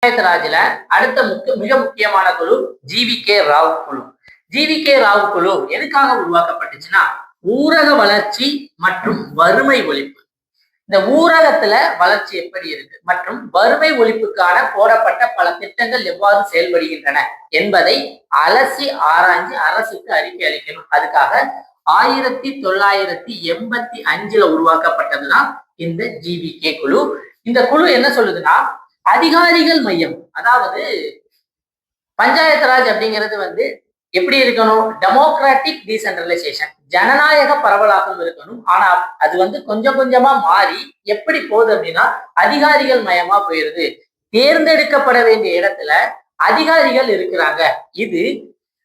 பஞ்சாயத்து ராஜ்ல அடுத்த மிக முக்கியமான குழு ஜிவி ராவ் குழு. ஜிவி ராவ் குழு எதுக்காக உருவாக்கப்பட்டுச்சுன்னா ஊரக வளர்ச்சி மற்றும் வறுமை ஒழிப்பு. இந்த ஊரகத்துல வளர்ச்சி எப்படி இருக்கு மற்றும் வறுமை ஒழிப்புக்கான போடப்பட்ட பல திட்டங்கள் எவ்வாறு செயல்படுகின்றன என்பதை அலசி ஆராய்ஞ்சு அரசுக்கு அறிக்கை அளிக்கணும். அதுக்காக 1985 உருவாக்கப்பட்டதுதான் இந்த ஜிவி குழு. இந்த குழு என்ன சொல்லுதுன்னா அதிகாரிகள் மையம், அதாவது பஞ்சாயத்து ராஜ் அப்படிங்கிறது எப்படி இருக்கணும், டெமோக்ராட்டிக் டீசென்ட்ரலைசேஷன், ஜனநாயக பரவலாக்கம் இருக்கணும். ஆனா அது கொஞ்சம் கொஞ்சமா மாறி எப்படி போகுது அப்படின்னா அதிகாரிகள் மயமா போயிருது. தேர்ந்தெடுக்கப்பட வேண்டிய இடத்துல அதிகாரிகள் இருக்கிறாங்க. இது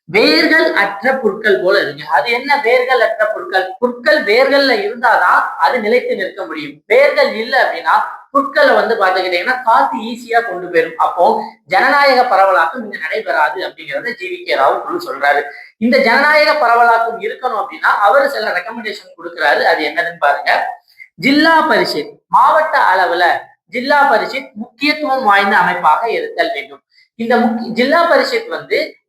வேர்கள் அற்ற புற்கள் போல இருக்கு. அது என்ன வேர்கள் அற்ற புற்கள்? புற்கள் வேர்கள்ல இருந்தாதான் அது நிலைத்து நிற்க முடியும். வேர்கள் இல்லை அப்படின்னா புற்களை பாத்துக்கிட்டீங்கன்னா காத்து ஈஸியா கொண்டு போயிடும். அப்போ ஜனநாயக பரவலாக்கம் இங்க நடைபெறாது அப்படிங்கறத ஜிவி ராவ் குழு சொல்றாரு. இந்த ஜனநாயக பரவலாக்கம் இருக்கணும் அப்படின்னா அவர் சில ரெக்கமெண்டேஷன் கொடுக்கிறாரு. அது என்னதுன்னு பாருங்க. ஜில்லா பரிஷத், மாவட்ட அளவுல ஜில்லா பரிஷத் முக்கியத்துவம் வாய்ந்த அமைப்பாக இருத்தல் வேண்டும். இந்த ஜில்லா பரிஷத்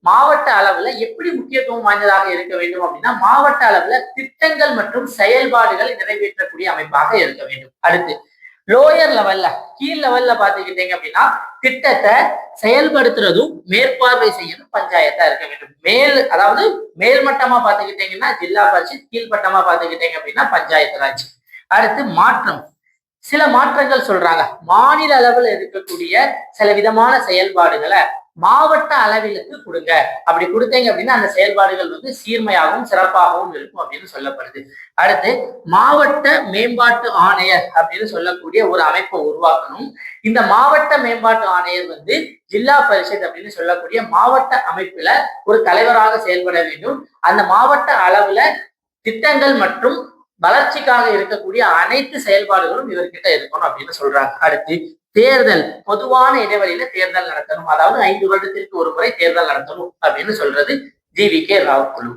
மாவட்ட அளவுல எப்படி முக்கியத்துவம் வாய்ந்ததாக இருக்க வேண்டும் அப்படின்னா மாவட்ட அளவுல திட்டங்கள் மற்றும் செயல்பாடுகளை நிறைவேற்றக்கூடிய அமைப்பாக இருக்க வேண்டும். அடுத்து லோயர் லெவல்ல, கீழ் லெவல்ல பாத்துக்கிட்டீங்க அப்படின்னா திட்டத்தை செயல்படுத்துறதும் மேற்பார்வை செய்யணும் பஞ்சாயத்தா இருக்க வேண்டும். அதாவது மேல்மட்டமா பாத்துக்கிட்டீங்கன்னா ஜில்லா பரிஷத், கீழ்மட்டமா பாத்துக்கிட்டீங்க அப்படின்னா பஞ்சாயத்து ராஜ். அடுத்து மாற்றம், சில மாற்றங்கள் சொல்றாங்க. மாநில அளவில் இருக்கக்கூடிய சில விதமான செயல்பாடுகளை மாவட்ட அளவிலுக்கு கொடுங்க. அப்படி கொடுத்தீங்க அப்படின்னா அந்த செயல்பாடுகள் சீர்மையாகவும் சிறப்பாகவும் இருக்கும் அப்படின்னு சொல்லப்படுது. அடுத்து மாவட்ட மேம்பாட்டு ஆணையர் அப்படின்னு சொல்லக்கூடிய ஒரு அமைப்பை உருவாக்கணும். இந்த மாவட்ட மேம்பாட்டு ஆணையர் ஜில்லா பரிஷத் அப்படின்னு சொல்லக்கூடிய மாவட்ட அமைப்புல ஒரு தலைவராக செயல்பட வேண்டும். அந்த மாவட்ட அளவுல திட்டங்கள் மற்றும் வளர்ச்சிக்காக இருக்கக்கூடிய அனைத்து செயல்பாடுகளும் இவர்கிட்ட இருக்கணும் அப்படின்னு சொல்றாங்க. அடுத்து தேர்தல், பொதுவான இடைவெளியில தேர்தல் நடத்தணும். அதாவது 5 வருடத்திற்கு ஒரு முறை தேர்தல் நடத்தணும் அப்படின்னு சொல்றது ஜிவி ராவ் குழு.